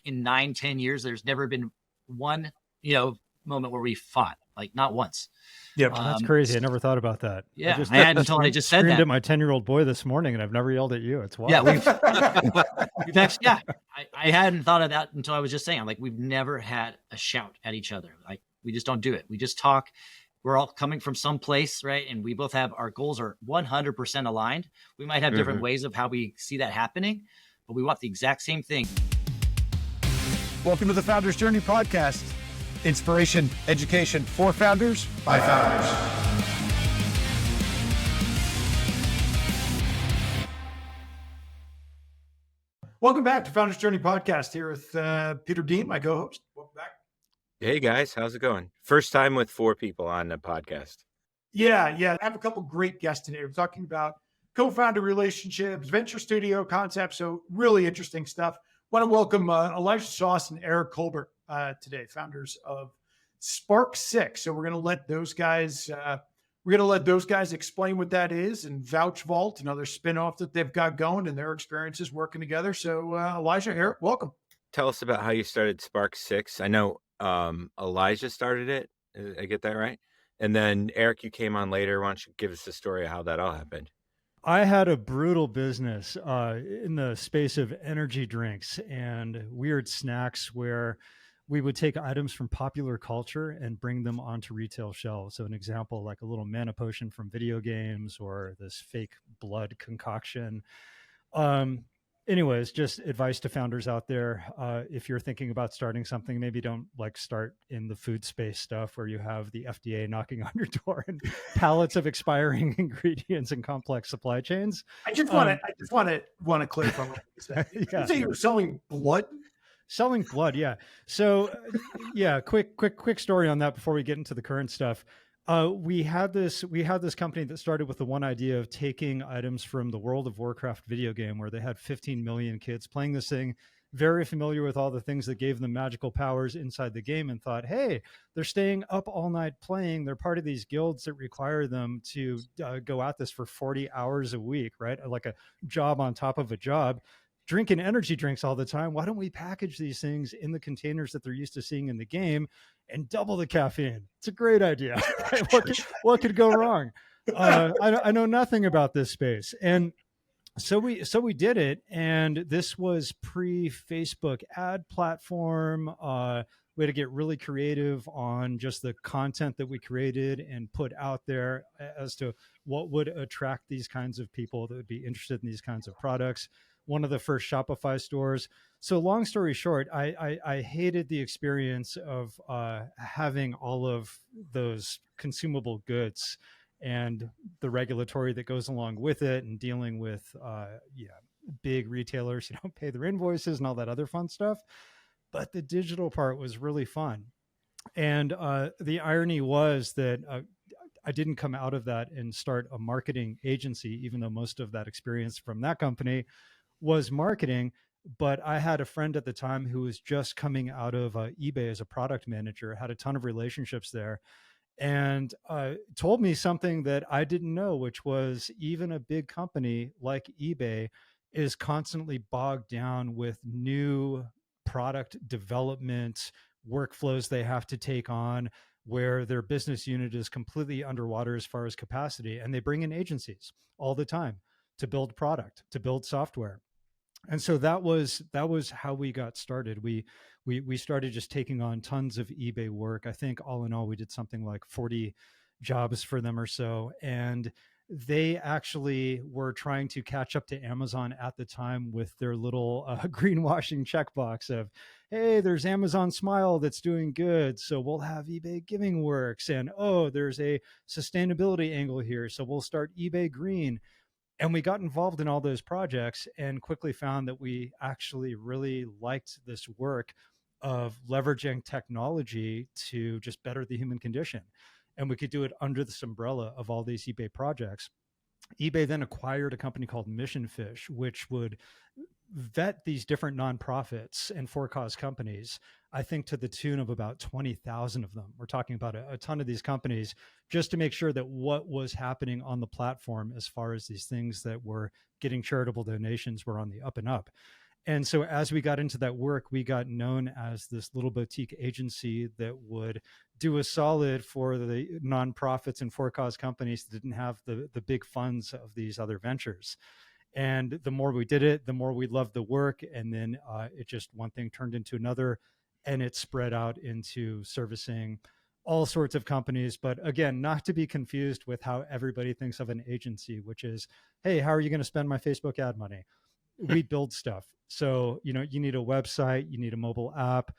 in 9-10 years, there's never been one, moment where we fought, like not once. Yeah, that's crazy. I never thought about that. Yeah, I hadn't until I just said that. Screamed at my 10-year-old boy this morning, and I've never yelled at you. It's wild. Yeah, we've actually, I hadn't thought of that until I was just saying, like, we've never had a shout at each other. Like, we just don't do it. We just talk. We're all coming from some place, right? And we both have, our goals are 100% aligned. We might have different ways of how we see that happening, but we want the exact same thing. Welcome to the Founders Journey podcast. Inspiration, education for founders by founders. Welcome back to Founders Journey podcast here with Peter Dean, my co-host. Welcome back. Hey guys, how's it going? First time with 4 people on the podcast. Yeah. I have a couple great guests today. We're talking about co-founder relationships, venture studio concepts. So really interesting stuff. Want to welcome Elijah Szasz and Eric Colbert today, founders of Spark6. So we're going to let those guys explain what that is, and Vouch Vault, another spinoff that they've got going, and their experiences working together. So Elijah, Eric, welcome. Tell us about how you started Spark6. I know Elijah started it. Did I get that right? And then Eric, you came on later. Why don't you give us the story of how that all happened? I had a brutal business in the space of energy drinks and weird snacks where we would take items from popular culture and bring them onto retail shelves. So an example, like a little mana potion from video games or this fake blood concoction. Anyways, just advice to founders out there. If you're thinking about starting something, maybe don't start in the food space stuff where you have the FDA knocking on your door and pallets of expiring ingredients and complex supply chains. I just want to clarify what you said. Did you say you were selling blood? Selling blood, yeah. So, quick story on that before we get into the current stuff. We had this company that started with the one idea of taking items from the World of Warcraft video game where they had 15 million kids playing this thing, very familiar with all the things that gave them magical powers inside the game, and thought, hey, they're staying up all night playing. They're part of these guilds that require them to go at this for 40 hours a week, right? Like a job on top of a job. Drinking energy drinks all the time. Why don't we package these things in the containers that they're used to seeing in the game and double the caffeine? It's a great idea. What could go wrong? I know nothing about this space. And so we did it. And this was pre-Facebook ad platform. We had to get really creative on just the content that we created and put out there as to what would attract these kinds of people that would be interested in these kinds of products. One of the first Shopify stores. So long story short, I hated the experience of having all of those consumable goods and the regulatory that goes along with it, and dealing with big retailers who don't pay their invoices and all that other fun stuff. But the digital part was really fun. And the irony was that I didn't come out of that and start a marketing agency, even though most of that experience from that company was marketing. But I had a friend at the time who was just coming out of eBay as a product manager, had a ton of relationships there, and told me something that I didn't know, which was even a big company like eBay is constantly bogged down with new product development workflows they have to take on, where their business unit is completely underwater as far as capacity. And they bring in agencies all the time to build product, to build software. And so that was how we got started. We started just taking on tons of eBay work. I think all in all, we did something like 40 jobs for them or so. And they actually were trying to catch up to Amazon at the time with their little greenwashing checkbox of, hey, there's Amazon Smile that's doing good, so we'll have eBay Giving Works. And, oh, there's a sustainability angle here, so we'll start eBay Green. And we got involved in all those projects and quickly found that we actually really liked this work of leveraging technology to just better the human condition. And we could do it under this umbrella of all these eBay projects. eBay then acquired a company called Mission Fish, which would vet these different nonprofits and for-cause companies, I think to the tune of about 20,000 of them. We're talking about a ton of these companies, just to make sure that what was happening on the platform as far as these things that were getting charitable donations were on the up and up. And so as we got into that work, we got known as this little boutique agency that would do a solid for the nonprofits and for-cause companies that didn't have the big funds of these other ventures. And the more we did it, the more we loved the work. And then it just, one thing turned into another, and it spread out into servicing all sorts of companies. But again, not to be confused with how everybody thinks of an agency, which is, hey, how are you going to spend my Facebook ad money? We build stuff. So, you need a website, you need a mobile app,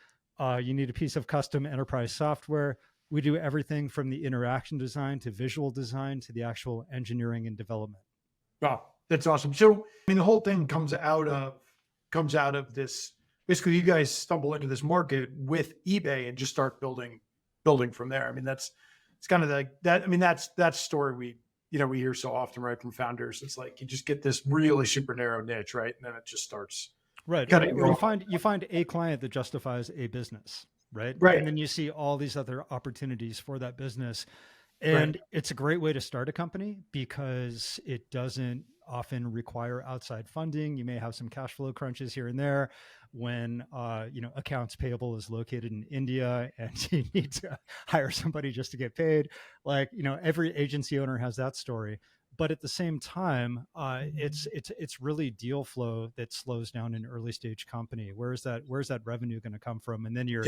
you need a piece of custom enterprise software. We do everything from the interaction design to visual design to the actual engineering and development. Wow, that's awesome. So, the whole thing comes out of this. Basically, you guys stumble into this market with eBay and just start building from there. It's kind of like that. That's story we hear so often, right, from founders. It's like you just get this really super narrow niche, right, and then it just starts. Right. You find a client that justifies a business, right? Right. And then you see all these other opportunities for that business. And It's a great way to start a company because it doesn't often require outside funding. You may have some cash flow crunches here and there when, accounts payable is located in India and you need to hire somebody just to get paid. Every agency owner has that story. But at the same time, it's really deal flow that slows down an early stage company. Where's that revenue going to come from? And then you're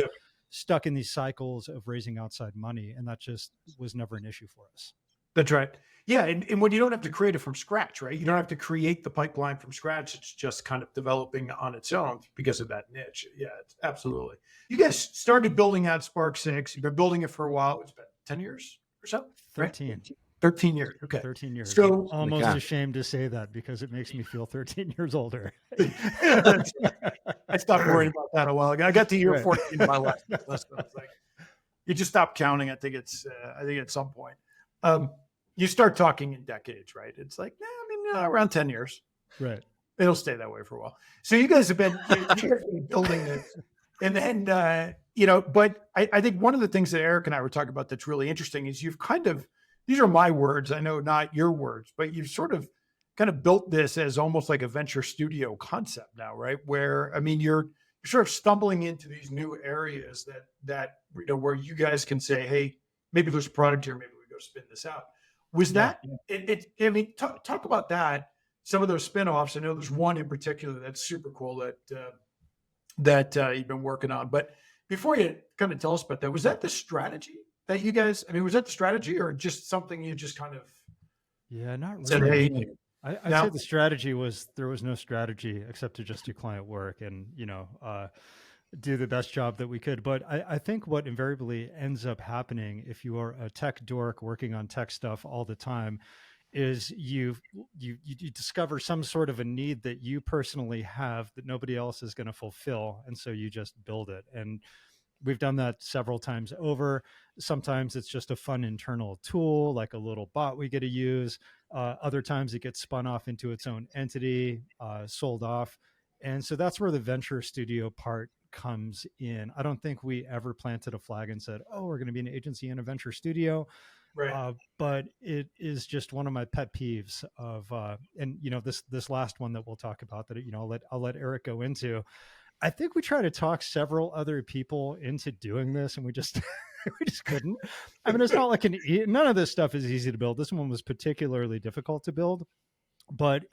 stuck in these cycles of raising outside money, and that just was never an issue for us. That's right. Yeah, and when you don't have to create it from scratch, right? You don't have to create the pipeline from scratch. It's just kind of developing on its own because of that niche. Yeah, it's absolutely. You guys started building out Spark6. You've been building it for a while. It's been 10 years or so? 13. Right? 13 years. Okay. 13 years. So I'm almost ashamed to say that because it makes me feel 13 years older. I stopped worrying about that a while ago. I got to year 14 in my life. I was like, you just stop counting. I think at some point, you start talking in decades, right? It's like, around 10 years. Right. It'll stay that way for a while. So you guys have been building this. And then, but I think one of the things that Eric and I were talking about that's really interesting is you've these are my words, I know not your words, but you've sort of kind of built this as almost like a venture studio concept now, right? Where, you're sort of stumbling into these new areas that where you guys can say, hey, maybe there's a product here, maybe we go spin this out. Was that, talk about that, some of those spinoffs. I know there's one in particular that's super cool that you've been working on. But before you kind of tell us about that, was that the strategy that you guys, was that the strategy or just something you just kind of not really. said, hey, I'd say the strategy was there was no strategy except to just do client work and, do the best job that we could. But I think what invariably ends up happening if you are a tech dork working on tech stuff all the time is you discover some sort of a need that you personally have that nobody else is going to fulfill. And so you just build it. And we've done that several times over. Sometimes it's just a fun internal tool, like a little bot we get to use. Other times it gets spun off into its own entity, sold off. And so that's where the venture studio part comes in. I don't think we ever planted a flag and said, oh, we're going to be an agency and a venture studio. right. But it is just one of my pet peeves of, this last one that we'll talk about that, I'll let Eric go into. I think we tried to talk several other people into doing this and we just couldn't. It's not like none of this stuff is easy to build. This one was particularly difficult to build, but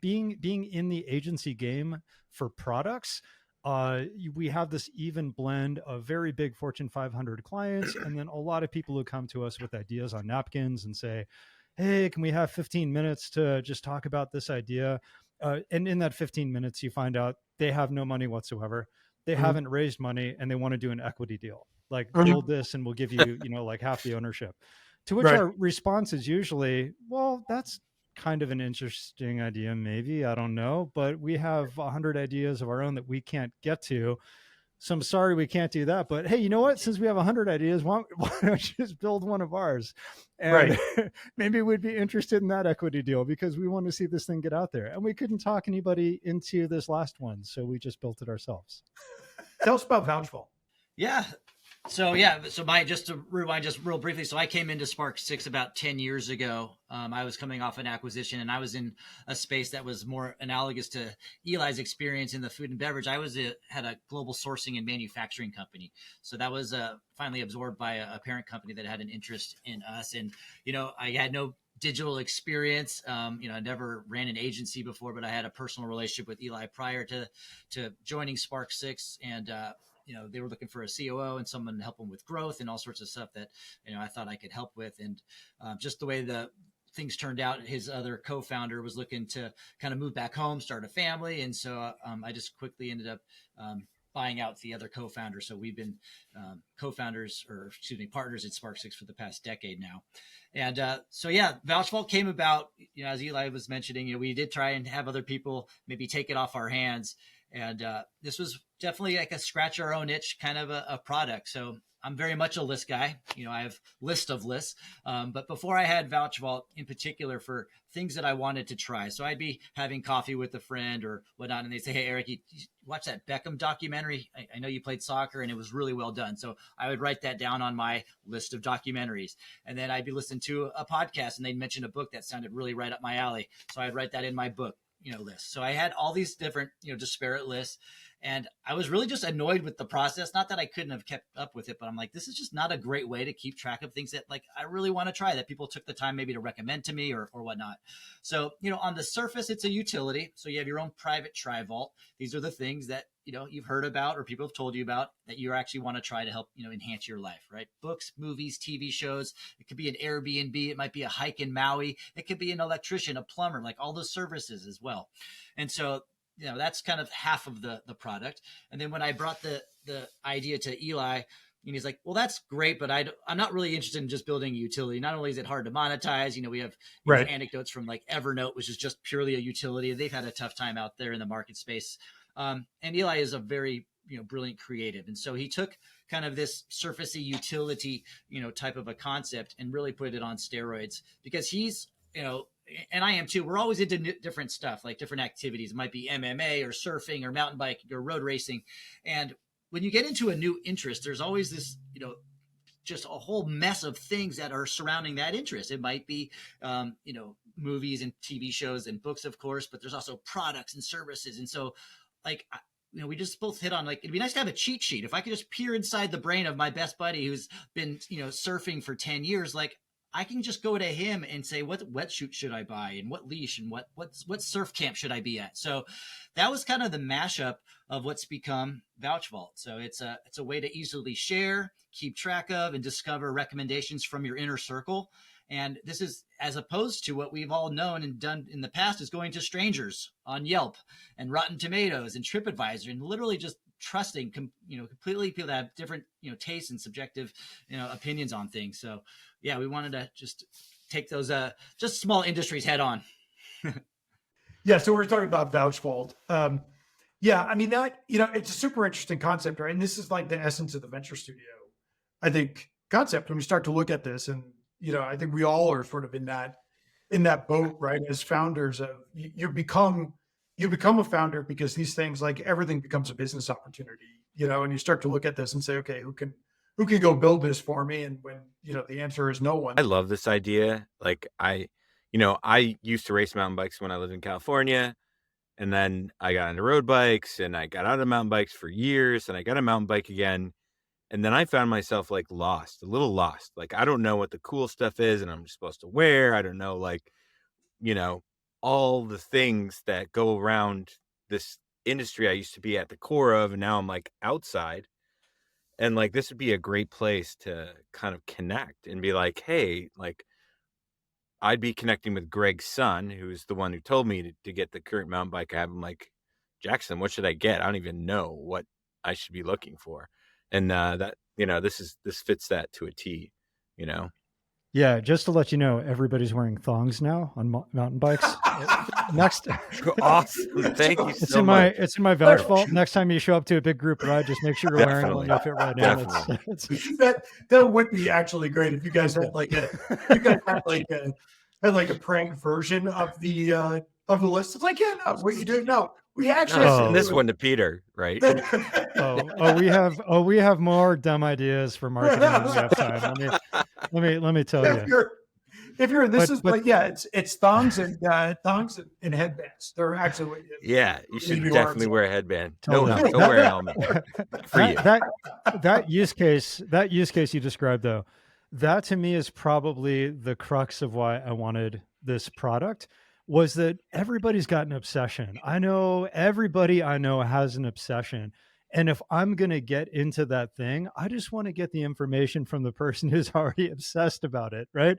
being in the agency game for products, we have this even blend of very big Fortune 500 clients. And then a lot of people who come to us with ideas on napkins and say, hey, can we have 15 minutes to just talk about this idea? And in that 15 minutes, you find out they have no money whatsoever. They haven't raised money and they want to do an equity deal. Like build this and we'll give you, like half the ownership. To which our response is usually, well, that's kind of an interesting idea. Maybe, I don't know, but we have 100 ideas of our own that we can't get to. So I'm sorry, we can't do that. But hey, you know what? Since we have 100 ideas, why don't you just build one of ours? And maybe we'd be interested in that equity deal because we want to see this thing get out there. And we couldn't talk anybody into this last one. So we just built it ourselves. Tell us about Vouch Vault. Yeah. So just to rewind just real briefly. So I came into Spark6 about 10 years ago. I was coming off an acquisition, and I was in a space that was more analogous to Eli's experience in the food and beverage. I had a global sourcing and manufacturing company. So that was finally absorbed by a parent company that had an interest in us. And, I had no digital experience. I never ran an agency before, but I had a personal relationship with Eli prior to joining Spark6, and they were looking for a COO and someone to help them with growth and all sorts of stuff that, I thought I could help with. And just the way the things turned out, his other co-founder was looking to kind of move back home, start a family. And so I just quickly ended up buying out the other co-founder. So we've been partners at Spark6 for the past decade now. And Vouch Vault came about, as Eli was mentioning, we did try and have other people maybe take it off our hands. And this was definitely like a scratch our own itch kind of a product. So I'm very much a list guy. I have list of lists. But before I had Vouch Vault in particular for things that I wanted to try. So I'd be having coffee with a friend or whatnot, and they'd say, "Hey, Eric, you watch that Beckham documentary? I know you played soccer and it was really well done." So I would write that down on my list of documentaries. And then I'd be listening to a podcast and they'd mention a book that sounded really right up my alley. So I'd write that in my book list. So I had all these different, disparate lists, and I was really just annoyed with the process. Not that I couldn't have kept up with it, but I'm like, this is just not a great way to keep track of things that like I really want to try, that people took the time maybe to recommend to me or whatnot. So, on the surface, it's a utility. So you have your own private tri vault. These are the things that, you've heard about or people have told you about that you actually want to try to help, enhance your life, right? Books, movies, TV shows. It could be an Airbnb. It might be a hike in Maui. It could be an electrician, a plumber, like all those services as well. And so, that's kind of half of the product. And then when I brought the idea to Eli, and he's like, "Well, that's great, but I'm not really interested in just building a utility. Not only is it hard to monetize, we have anecdotes from like Evernote, which is just purely a utility. They've had a tough time out there in the market space. And Eli is a very, brilliant creative. And so he took kind of this surfacey utility, type of a concept and really put it on steroids because he's, and I am too. We're always into different stuff, like different activities. It might be MMA or surfing or mountain biking or road racing. And when you get into a new interest, there's always this, just a whole mess of things that are surrounding that interest. It might be, movies and TV shows and books, of course, but there's also products and services. And so like, we just both hit on like, it'd be nice to have a cheat sheet. If I could just peer inside the brain of my best buddy who's been, surfing for 10 years, like I can just go to him and say, what wetsuit should I buy and what leash and what surf camp should I be at? So that was kind of the mashup of what's become Vouch Vault. So it's a way to easily share, keep track of, and discover recommendations from your inner circle. And this is as opposed to what we've all known and done in the past is going to strangers on Yelp and Rotten Tomatoes and TripAdvisor and literally just trusting, completely people that have different, tastes and subjective, opinions on things. So yeah, we wanted to just take those, just small industries head on. Yeah. So we're talking about Vouch Vault. Yeah. I mean, that, it's a super interesting concept, right? And this is like the essence of the venture studio, I think, concept when we start to look at this. And, I think we all are sort of in that boat, right? As founders of you become a founder because these things, like everything becomes a business opportunity, and you start to look at this and say, okay, who can go build this for me? And when, the answer is no one. I love this idea. Like I used to race mountain bikes when I lived in California, and then I got into road bikes and I got out of mountain bikes for years and I got a mountain bike again. And then I found myself like a little lost. Like, I don't know what the cool stuff is and I'm supposed to wear. I don't know, like, all the things that go around this industry I used to be at the core of. And now I'm like outside. And like, this would be a great place to kind of connect and be like, hey, like, I'd be connecting with Greg's son, who's the one who told me to get the current mountain bike I have. I'm like, Jackson, what should I get? I don't even know what I should be looking for. And that, this fits that to a T, Yeah, just to let you know, everybody's wearing thongs now on mountain bikes. Next, awesome. Thank you so much. It's in my Vouch Vault. Next time you show up to a big group ride, just make sure you're wearing one outfit right now. That would be actually great if you guys had like a prank version of the list. It's like, yeah, no, what you do? No, We actually No, Oh. send this one to Peter, right? We have more dumb ideas for marketing than we have time. Let me tell if you. you're this is But like, yeah, it's thongs and headbands. They're actually what Yeah, you should Maybe definitely arms. wear a headband. No, Totally. don't wear a helmet. For you. that use case you described though, that to me is probably the crux of why I wanted this product, was that everybody's got an obsession. I know everybody I know has an obsession. And if I'm going to get into that thing, I just want to get the information from the person who's already obsessed about it, right?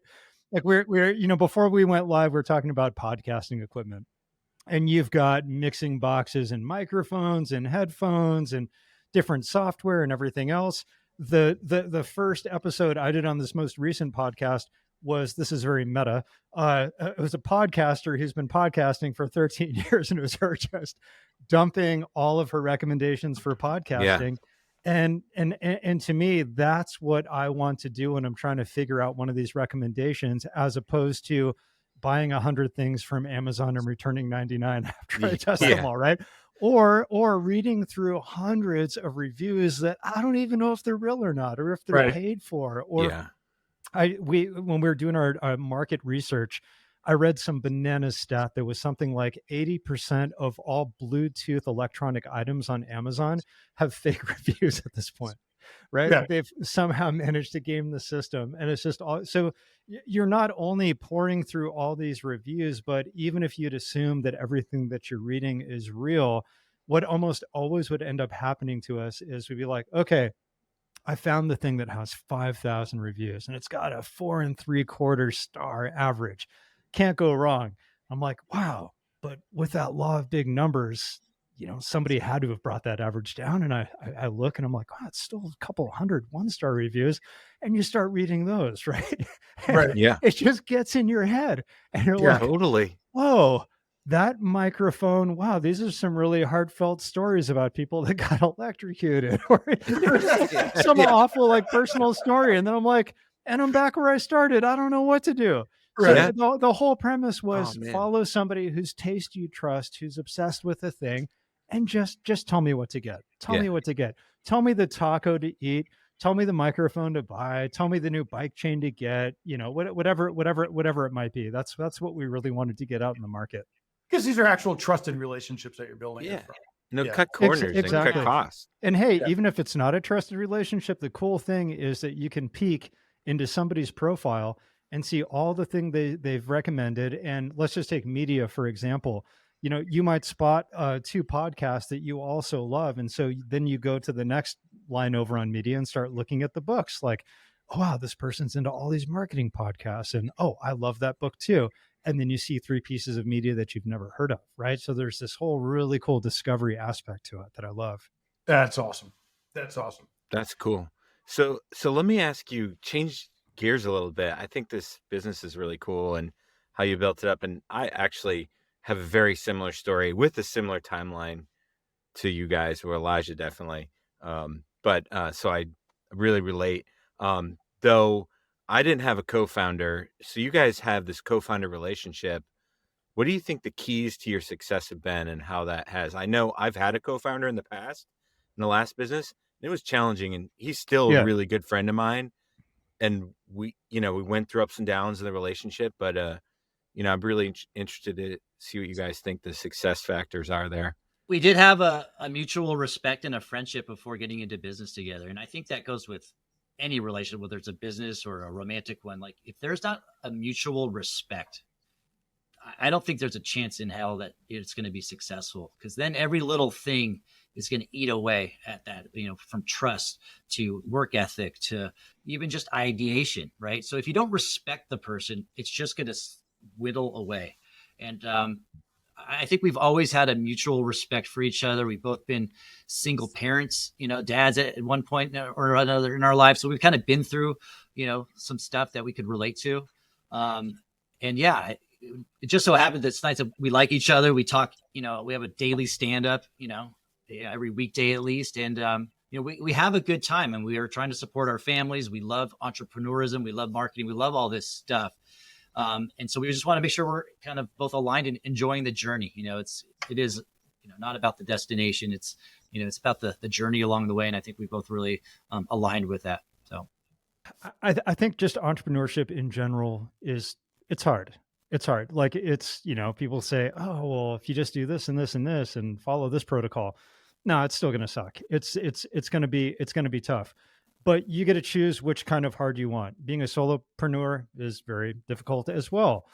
Like we're before we went live, we're talking about podcasting equipment, and you've got mixing boxes and microphones and headphones and different software and everything else. The first episode I did on this most recent podcast was, this is very meta. It was a podcaster who's been podcasting for 13 years, and it was her just dumping all of her recommendations for podcasting. And to me, that's what I want to do when I'm trying to figure out one of these recommendations, as opposed to buying 100 things from Amazon and returning 99 after I test them all, right? Or reading through hundreds of reviews that I don't even know if they're real or not, or if they're paid for. Or when we were doing our market research, I read some bananas stat that was something like 80% of all Bluetooth electronic items on Amazon have fake reviews at this point, right? Yeah. They've somehow managed to game the system. And it's just all, so you're not only pouring through all these reviews, but even if you'd assume that everything that you're reading is real, what almost always would end up happening to us is we'd be like, okay, I found the thing that has 5,000 reviews and it's got a 4.75 star average. Can't go wrong. I'm like, wow, but with that law of big numbers, somebody had to have brought that average down. And I look and I'm like, wow, it's still a couple hundred 1-star reviews. And you start reading those, right? Right. Yeah. It just gets in your head. And you're like, Totally. whoa, that microphone, wow, these are some really heartfelt stories about people that got electrocuted, or some awful like personal story. And then I'm like, and I'm back where I started. I don't know what to do. Right. So the whole premise was man. follow somebody whose taste you trust, who's obsessed with a thing, and just tell me what to get. Tell me what to get. Tell me the taco to eat. Tell me the microphone to buy. Tell me the new bike chain to get. Whatever it might be. That's what we really wanted to get out in the market. Because these are actual trusted relationships that you're building. Yeah. From. No, cut corners and cut costs. And hey, even if it's not a trusted relationship, the cool thing is that you can peek into somebody's profile and see all the thing they've recommended. And let's just take media, for example. You might spot 2 podcasts that you also love. And so then you go to the next line over on media and start looking at the books like, oh, wow, this person's into all these marketing podcasts. And, oh, I love that book too. And then you see 3 pieces of media that you've never heard of, right? So there's this whole really cool discovery aspect to it that I love. That's awesome. That's awesome. That's cool. So let me ask you, change gears a little bit. I think this business is really cool and how you built it up. And I actually have a very similar story with a similar timeline to you guys, or Elijah definitely. So I really relate. Though I didn't have a co-founder, so you guys have this co-founder relationship. What do you think the keys to your success have been, and how that has? I know I've had a co-founder in the past, in the last business. And it was challenging, and he's still a really good friend of mine. And we went through ups and downs in the relationship, but I'm really interested to see what you guys think the success factors are there. We did have a mutual respect and a friendship before getting into business together. And I think that goes with any relationship, whether it's a business or a romantic one. Like, if there's not a mutual respect, I don't think there's a chance in hell that it's going to be successful, because then every little thing is going to eat away at that, from trust to work ethic to even just ideation, right? So if you don't respect the person, it's just going to whittle away. And I think we've always had a mutual respect for each other. We've both been single parents, dads at one point or another in our lives. So we've kind of been through, some stuff that we could relate to. It just so happened that it's nice that we like each other. We talk, we have a daily stand up, every weekday at least. And, we have a good time, and we are trying to support our families. We love entrepreneurism. We love marketing. We love all this stuff. And so we just want to make sure we're kind of both aligned and enjoying the journey. It is not about the destination. It's, it's about the journey along the way. And I think we both really aligned with that. So I think just entrepreneurship in general it's hard. It's hard. Like it's, people say, oh, well, if you just do this and this and this and follow this protocol, no, it's still going to suck. It's going to be tough, but you get to choose which kind of hard you want. Being a solopreneur is very difficult as well.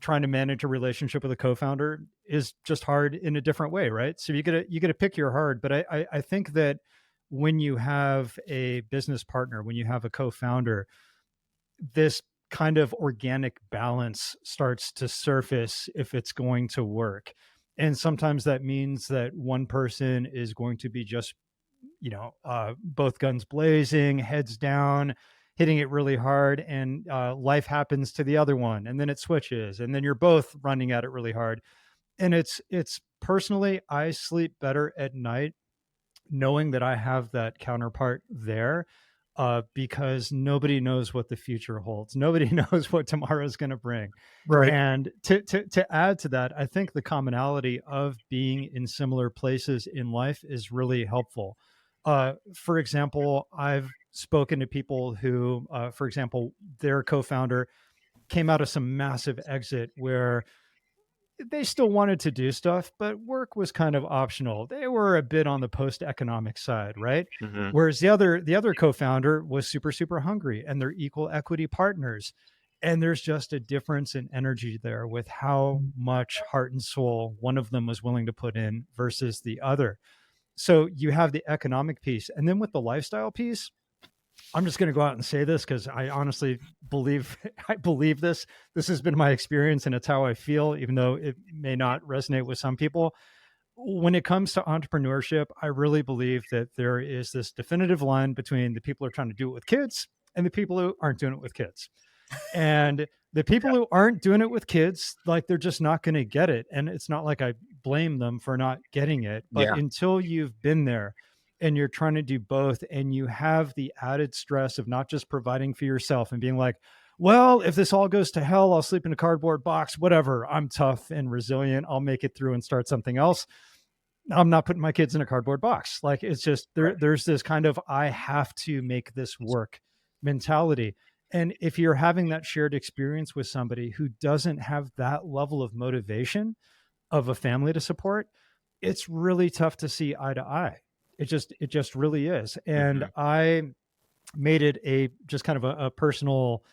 Trying to manage a relationship with a co-founder is just hard in a different way. Right. So you get to pick your hard, but I think that when you have a business partner, when you have a co-founder, this kind of organic balance starts to surface if it's going to work. And sometimes that means that one person is going to be just, both guns blazing, heads down, hitting it really hard, and life happens to the other one, and then it switches, and then you're both running at it really hard. And it's personally, I sleep better at night knowing that I have that counterpart there, because nobody knows what the future holds. Nobody knows what tomorrow is going to bring. Right. And to add to that, I think the commonality of being in similar places in life is really helpful. For example, I've spoken to people who, for example, their co-founder came out of some massive exit where they still wanted to do stuff, but work was kind of optional. They were a bit on the post-economic side, right? Mhm. Whereas the other co-founder was super, super hungry, and they're equal equity partners. And there's just a difference in energy there with how much heart and soul one of them was willing to put in versus the other. So you have the economic piece. And then with the lifestyle piece, I'm just going to go out and say this because I honestly believe this. This has been my experience and it's how I feel, even though it may not resonate with some people. When it comes to entrepreneurship, I really believe that there is this definitive line between the people who are trying to do it with kids and the people who aren't doing it with kids. And the people who aren't doing it with kids, like, they're just not going to get it. And it's not like I blame them for not getting it, but until you've been there and you're trying to do both, and you have the added stress of not just providing for yourself and being like, well, if this all goes to hell, I'll sleep in a cardboard box, whatever. I'm tough and resilient. I'll make it through and start something else. I'm not putting my kids in a cardboard box. Like, it's just, there's this kind of, I have to make this work mentality. And if you're having that shared experience with somebody who doesn't have that level of motivation of a family to support, it's really tough to see eye to eye. It just really is. And I made it just kind of a personal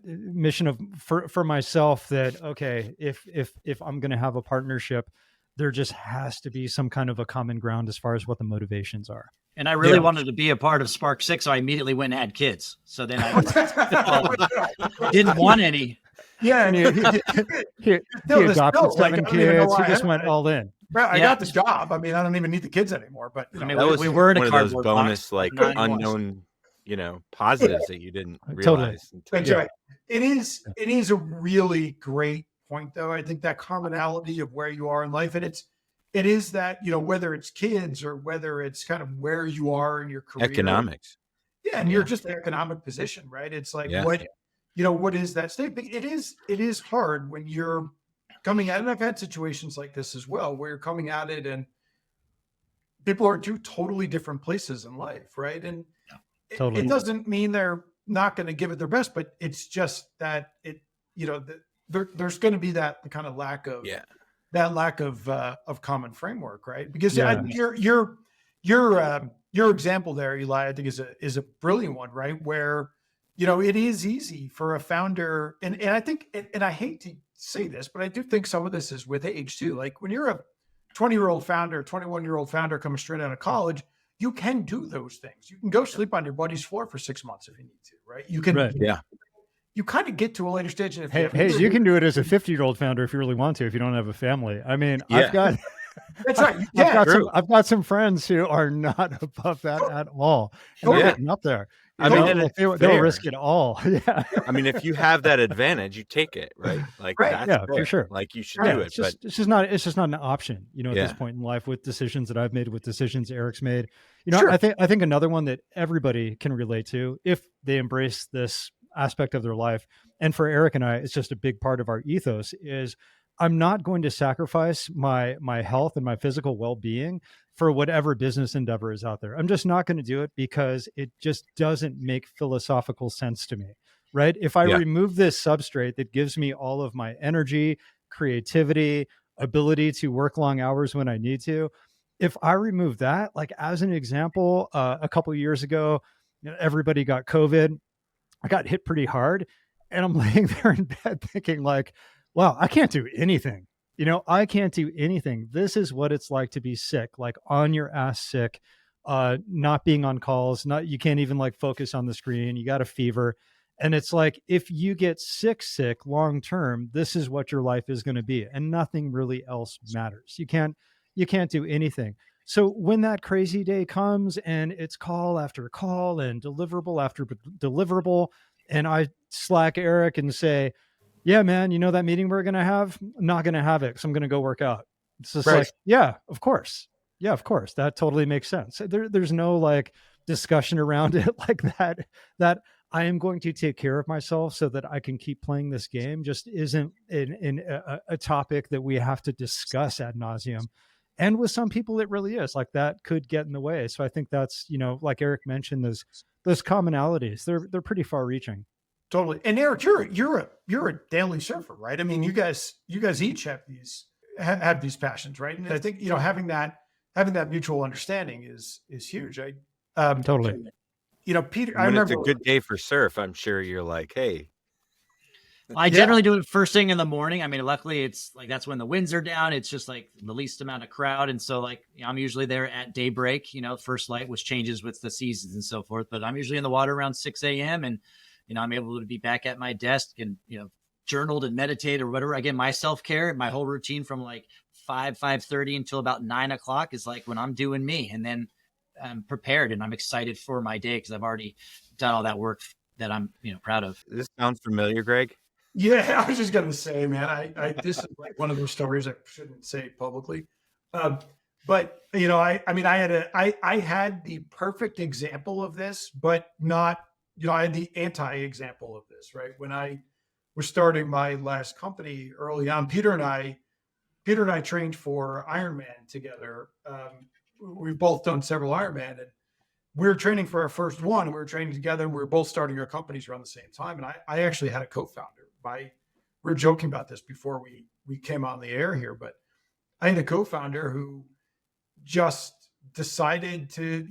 mission for myself that, okay, if I'm going to have a partnership, there just has to be some kind of a common ground as far as what the motivations are. And I really wanted to be a part of Spark6, so I immediately went and had kids. So then I didn't want any. Yeah, and he adopted 7 kids. He just went all in. Right, I got this job. I mean, I don't even need the kids anymore. But I mean, that was we were in a one of those cardboard bonus, box, like, not anymore. unknown, positives that you didn't realize. Totally. That's right. It is a really great point, though. I think that commonality of where you are in life, and it is that, whether it's kids or whether it's kind of where you are in your career, Economics. Yeah, and you're just in an economic position, right? It's like, what is that state? It is hard when you're coming at it. And I've had situations like this as well, where you're coming at it and people are two totally different places in life, right? And it doesn't mean they're not going to give it their best, but it's just that there's going to be that kind of lack of common framework, right? Because your example there, Eli, I think is a brilliant one, right? Where it is easy for a founder, and I think, and I hate to say this, but I do think some of this is with age too. Like, when you're a 20-year-old founder, 21-year-old founder coming straight out of college, you can do those things. You can go sleep on your buddy's floor for 6 months if you need to, right? You can, you kind of get to a later stage. And you can do it as a 50-year-old founder if you really want to, if you don't have a family. I mean, I've got. That's right. I've got some friends who are not above that at all. And they're getting up there. They'll risk it all. Yeah. I mean, if you have that advantage, you take it, right? Like, that's for sure. Like, you should do it. It's just not an option, at this point in life, with decisions that I've made, with decisions Eric's made. I think another one that everybody can relate to if they embrace this aspect of their life. And for Eric and I, it's just a big part of our ethos is, I'm not going to sacrifice my health and my physical well-being for whatever business endeavor is out there. I'm just not going to do it because it just doesn't make philosophical sense to me, right? If I Yeah. remove this substrate that gives me all of my energy, creativity, ability to work long hours when I need to, if I remove that, like as an example, a couple of years ago, everybody got COVID. I got hit pretty hard, and I'm laying there in bed thinking like, wow, I can't do anything. I can't do anything. This is what it's like to be sick, like on your ass sick, not being on calls, you can't even like focus on the screen. You got a fever. And it's like, if you get sick long term, this is what your life is going to be. And nothing really else matters. You can't do anything. So when that crazy day comes and it's call after call and deliverable after deliverable, and I Slack Eric and say, yeah, man, that meeting we're going to have, I'm not going to have it because I'm going to go work out. It's just like, yeah, of course. Yeah, of course. That totally makes sense. There's no like discussion around it like that I am going to take care of myself so that I can keep playing this game just isn't a topic that we have to discuss ad nauseum. And with some people, it really is like that could get in the way. So I think that's, like Eric mentioned, those commonalities, they're pretty far reaching. Totally. And Eric, you're a daily surfer, right? I mean, you guys each have these passions, right? And I think, having that mutual understanding is huge. Totally. Peter, when I remember it's a good day for surf, I'm sure you're like, hey. I generally do it first thing in the morning. I mean, luckily it's like, that's when the winds are down. It's just like the least amount of crowd. And so like, I'm usually there at daybreak, first light, which changes with the seasons and so forth, but I'm usually in the water around 6 a.m. and, I'm able to be back at my desk and, journaled and meditate or whatever. Again, my self-care, my whole routine from like 5:30 until about 9 o'clock is like when I'm doing me, and then I'm prepared and I'm excited for my day because I've already done all that work that I'm, proud of. Does this sound familiar, Greg? Yeah, I was just gonna say, man, I this is like one of those stories I shouldn't say publicly, but I had the perfect example of this, but not, I had the anti-example of this, right? When I was starting my last company early on, Peter and I trained for Ironman together. We've both done several Ironman, and we were training for our first one. We were training together, and we were both starting our companies around the same time. And I actually had a co-founder. We were joking about this before we came on the air here, but I had a co-founder who just decided to,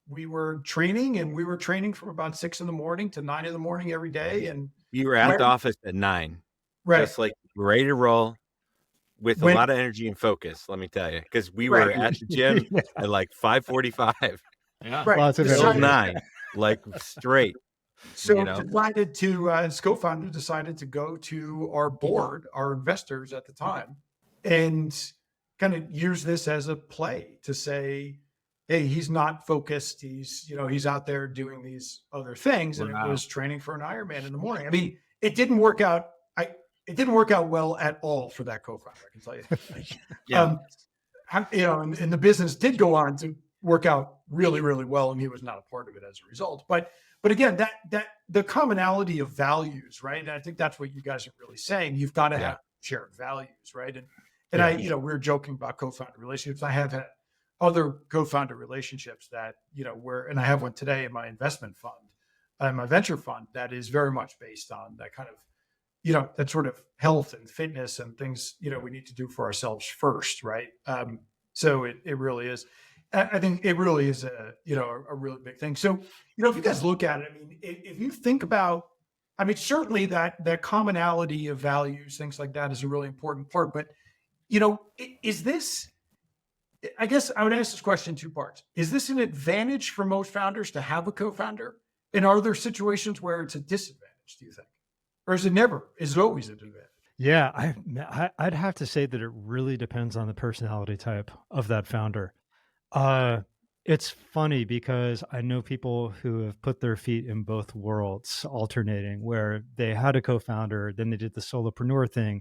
we were training from about 6 a.m. to 9 a.m. every day. And you were at the office at 9, right? Just like ready to roll with a lot of energy and focus. Let me tell you, because we were at the gym at like 5:45. Yeah, right. Lots of Till 9, like straight. So decided to, his co-founder decided to go to our board, our investors at the time, and kind of use this as a play to say, hey, he's not focused. He's out there doing these other things. And it was training for an Ironman in the morning. I mean, it didn't work out. It didn't work out well at all for that co-founder, I can tell you. Yeah. And the business did go on to work out really, really well. And he was not a part of it as a result. But again, that the commonality of values, right? And I think that's what you guys are really saying. You've got to have shared values, right? And we were joking about co-founder relationships. I have had other co-founder relationships that, and I have one today in my investment fund, my venture fund, that is very much based on that kind of, that sort of health and fitness and things, we need to do for ourselves first, right? So it really is. I think it really is a really big thing. So, if you guys look at it, I mean, if you think about, I mean, certainly that commonality of values, things like that is a really important part. But, is this, I guess I would ask this question in 2 parts. Is this an advantage for most founders to have a co-founder? And are there situations where it's a disadvantage, do you think? Or is it always an advantage? Yeah, I'd have to say that it really depends on the personality type of that founder. It's funny because I know people who have put their feet in both worlds, alternating, where they had a co-founder, then they did the solopreneur thing,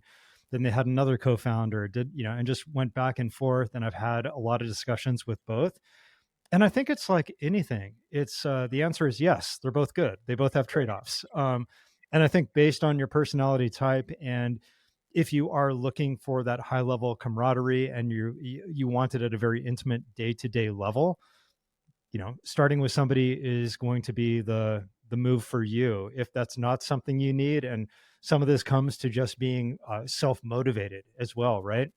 then they had another co-founder, and just went back and forth. And I've had a lot of discussions with both. And I think it's like anything. It's the answer is yes, they're both good. They both have trade-offs. And I think based on your personality type and if you are looking for that high level camaraderie and you want it at a very intimate day-to-day level, starting with somebody is going to be the move for you. If that's not something you need, and some of this comes to just being self-motivated as well, right?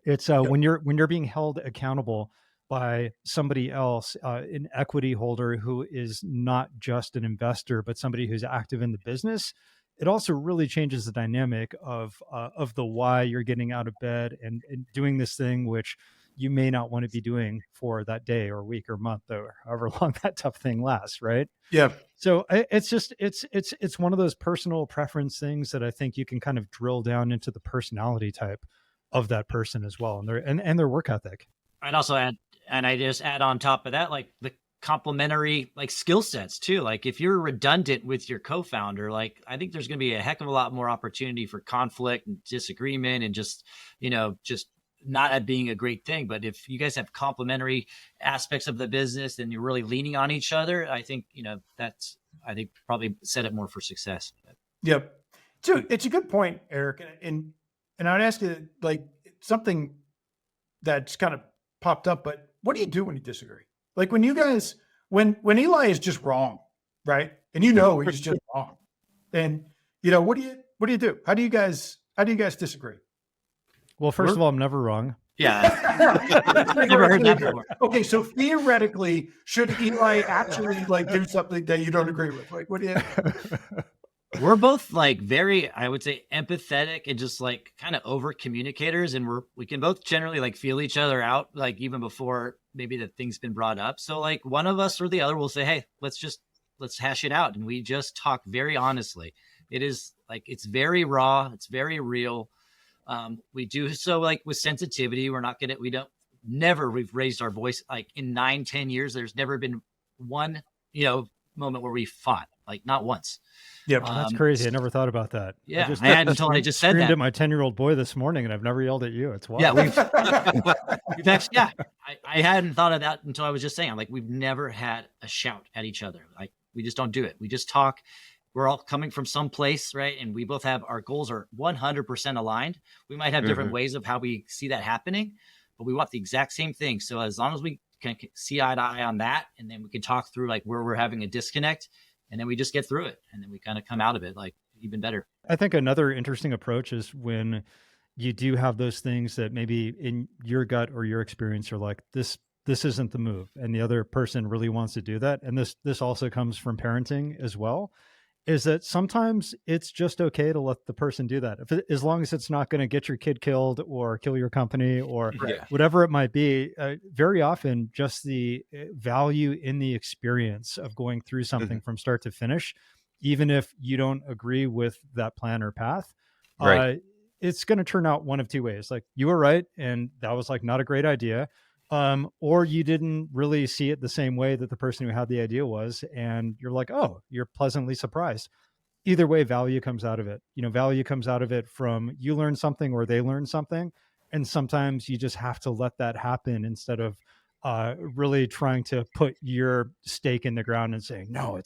It's Yep. when you're being held accountable by somebody else, an equity holder who is not just an investor, but somebody who's active in the business. It also really changes the dynamic of the why you're getting out of bed and doing this thing, which you may not want to be doing for that day or week or month or however long that tough thing lasts, right? Yeah. So it's one of those personal preference things that I think you can kind of drill down into the personality type of that person as well, and their work ethic. I'd also add, and I just add on top of that, like the complementary like skill sets too. Like if you're redundant with your co-founder, like I think there's going to be a heck of a lot more opportunity for conflict and disagreement and just not being a great thing. But if you guys have complementary aspects of the business and you're really leaning on each other, I think, that's, I think probably set it more for success. Yep. So it's a good point, Eric. And I'd ask you like something that's kind of popped up, but what do you do when you disagree? Like when you guys, when Eli is just wrong, right? And he's just wrong. And what do you do? How do you guys disagree? Well, first of all, I'm never wrong. Yeah. Never heard that before. Okay, so theoretically, should Eli actually like do something that you don't agree with? Like, what do you? We're both like very, I would say, empathetic and just like kind of over communicators, and we can both generally like feel each other out, like even before maybe the thing's been brought up. So like one of us or the other will say, "Hey, let's hash it out," and we just talk very honestly. It is like it's very raw, it's very real. We do so like with sensitivity. We've raised our voice like in 9-10 years. There's never been one, moment where we fought, like not once. Yep. That's crazy. I never thought about that. Yeah. I hadn't until I just said screamed that. at my 10-year-old boy this morning, and I've never yelled at you. It's wild. Yeah. We've actually, I hadn't thought of that until I was just saying, like, we've never had a shout at each other. Like we just don't do it. We just talk. We're all coming from some place, right? And we both have, our goals are 100% aligned. We might have different ways of how we see that happening, but we want the exact same thing. So as long as we can see eye to eye on that, and then we can talk through like where we're having a disconnect, and then we just get through it, and then we kind of come out of it like even better. I think another interesting approach is when you do have those things that maybe in your gut or your experience, you're like, this isn't the move, and the other person really wants to do that. And this also comes from parenting as well, is that sometimes it's just okay to let the person do that. As long as it's not going to get your kid killed or kill your company or whatever it might be. Very often just the value in the experience of going through something from start to finish, even if you don't agree with that plan or path, it's going to turn out one of two ways. Like you were right, and that was like not a great idea. Or you didn't really see it the same way that the person who had the idea was, and you're like, oh, you're pleasantly surprised. Either way, value comes out of it. Value comes out of it from you learn something or they learn something. And sometimes you just have to let that happen instead of really trying to put your stake in the ground and saying, no,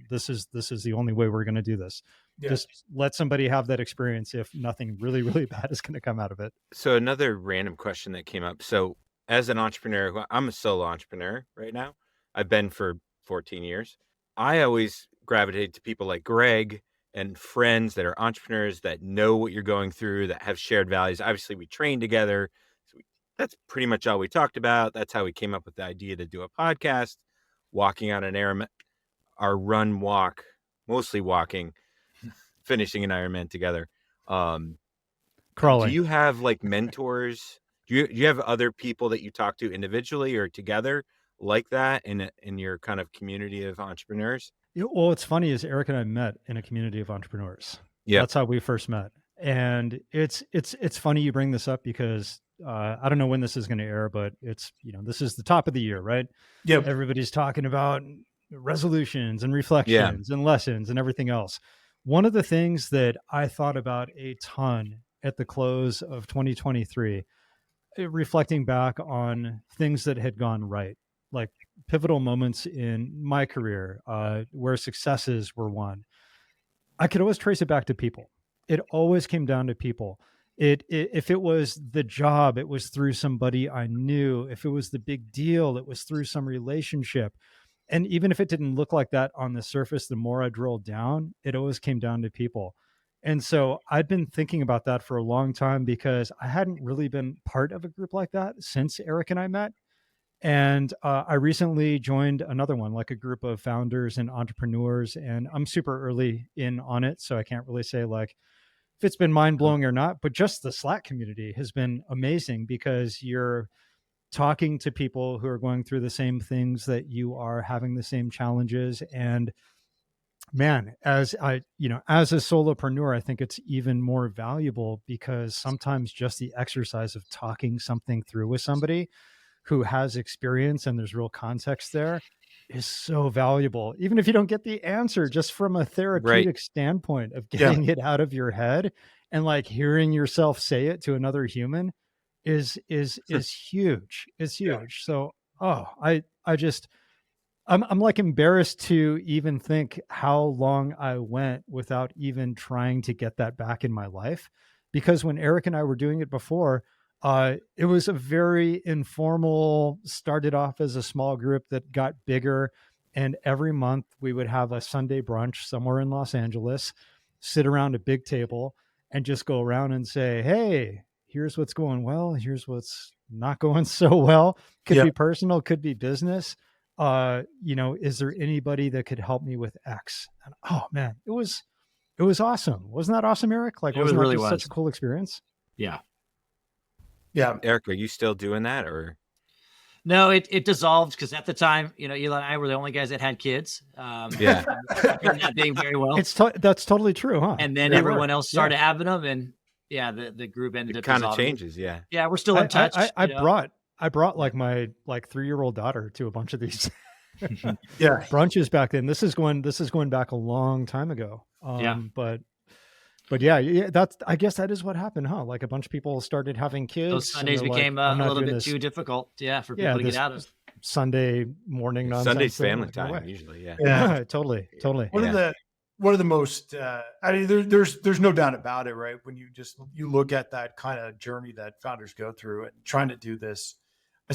this is the only way we're going to do this. Yeah. Just let somebody have that experience if nothing really, really bad is going to come out of it. So another random question that came up. So as an entrepreneur, I'm a solo entrepreneur right now. I've been for 14 years. I always gravitate to people like Greg and friends that are entrepreneurs that know what you're going through, that have shared values. Obviously, we train together. So that's pretty much all we talked about. That's how we came up with the idea to do a podcast, walking on our run, walk, mostly walking, finishing an Ironman together. Crawling. Do you have like mentors? Do you have other people that you talk to individually or together like that in your kind of community of entrepreneurs? Well, what's funny is Eric and I met in a community of entrepreneurs. Yeah, that's how we first met. And it's funny you bring this up because I don't know when this is going to air, but it's this is the top of the year, right? Yep. Everybody's talking about resolutions and reflections and lessons and everything else. One of the things that I thought about a ton at the close of 2023, reflecting back on things that had gone right, like pivotal moments in my career, where successes were won. I could always trace it back to people. It always came down to people. If it was the job, it was through somebody I knew. If it was the big deal, it was through some relationship. And even if it didn't look like that on the surface, the more I drilled down, it always came down to people. And so I'd been thinking about that for a long time because I hadn't really been part of a group like that since Eric and I met. And I recently joined another one, like a group of founders and entrepreneurs, and I'm super early in on it. So I can't really say like if it's been mind blowing or not, but just the Slack community has been amazing because you're talking to people who are going through the same things that you are, having the same challenges. And man, as a solopreneur, I think it's even more valuable because sometimes just the exercise of talking something through with somebody who has experience and there's real context there is so valuable. Even if you don't get the answer, just from a therapeutic standpoint of getting it out of your head and like hearing yourself say it to another human is huge. It's huge. So, I'm like embarrassed to even think how long I went without even trying to get that back in my life. Because when Eric and I were doing it before, it was a very informal, started off as a small group that got bigger. And every month we would have a Sunday brunch somewhere in Los Angeles, sit around a big table and just go around and say, hey, here's what's going well. Here's what's not going so well. Could be personal, could be business. Is there anybody that could help me with X? And oh man, it was awesome. Wasn't that awesome, Eric? Like, wasn't that just such a cool experience? Yeah. Yeah. Eric, are you still doing that or? No, it dissolved because at the time, Eli and I were the only guys that had kids. Not being very well. That's totally true, huh? And then everyone else started having them, and the group ended up kind of dissolving. changes. Yeah. Yeah, we're still in touch. I brought like my 3-year-old daughter to a bunch of these Yeah. brunches back then. This is going back a long time ago. But yeah, that's, I guess that is what happened, huh? Like a bunch of people started having kids. Those Sundays became like, a little bit too difficult. Yeah. For people to get out of. Sunday morning nonsense. Sunday's family time usually. Yeah. Totally. One of the most, I mean, there's no doubt about it, right? When you look at that kind of journey that founders go through and trying to do this,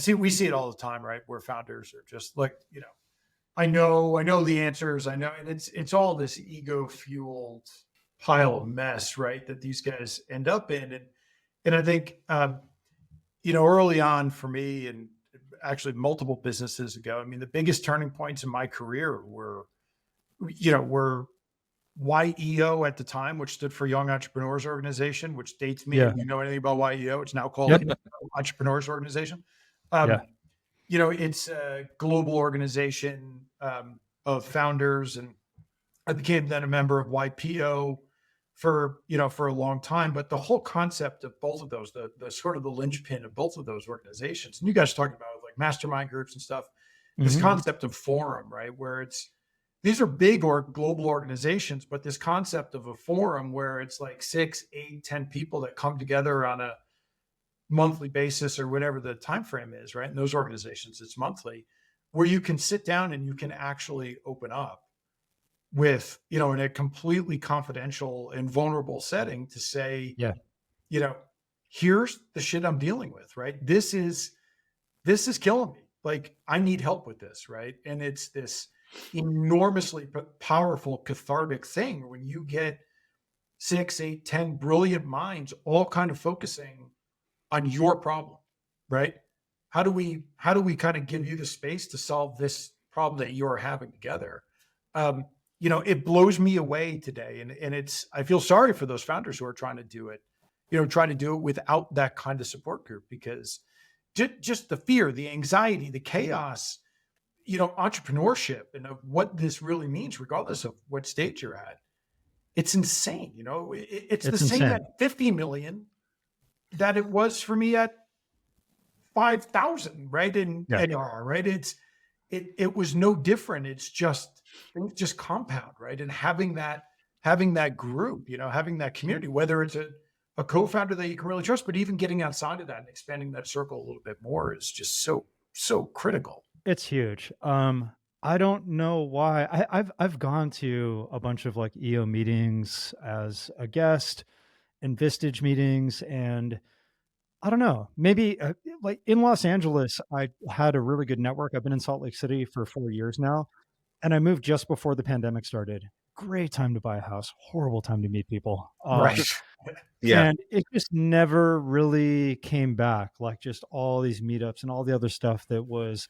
we see it all the time, right? Where founders are just like, I know the answers. I know, and it's all this ego fueled pile of mess, right? That these guys end up in. And I think, early on for me and actually multiple businesses ago, I mean, the biggest turning points in my career were YEO at the time, which stood for Young Entrepreneurs Organization, which dates me. If you know anything about YEO, it's now called Entrepreneurs Organization. It's a global organization of founders, and I became then a member of YPO for a long time. But the whole concept of both of those, the sort of the linchpin of both of those organizations, and you guys talking about like mastermind groups and stuff, this concept of forum, right? Where these are big or global organizations, but this concept of a forum where it's like 6, 8, 10 people that come together on a monthly basis or whatever the time frame is, right? In those organizations, it's monthly, where you can sit down and you can actually open up with, in a completely confidential and vulnerable setting to say, here's the shit I'm dealing with, right? This is killing me. Like, I need help with this, right? And it's this enormously powerful cathartic thing when you get 6, 8, 10 brilliant minds all kind of focusing on your problem, right? How do we kind of give you the space to solve this problem that you're having together? It blows me away today. And I feel sorry for those founders who are trying to do it, without that kind of support group, because just the fear, the anxiety, the chaos, entrepreneurship and of what this really means, regardless of what stage you're at. It's insane. It's the same at 50 million that it was for me at 5,000, right? Right. It was no different. It's just compound, right? And having that group, having that community, whether it's a co-founder that you can really trust, but even getting outside of that and expanding that circle a little bit more is just so critical. It's huge. I don't know why. I've gone to a bunch of like EO meetings as a guest, Vistage meetings. And I don't know, maybe like in Los Angeles, I had a really good network. I've been in Salt Lake City for 4 years now, and I moved just before the pandemic started. Great time to buy a house, horrible time to meet people. Right. Yeah. And it just never really came back, like just all these meetups and all the other stuff that was,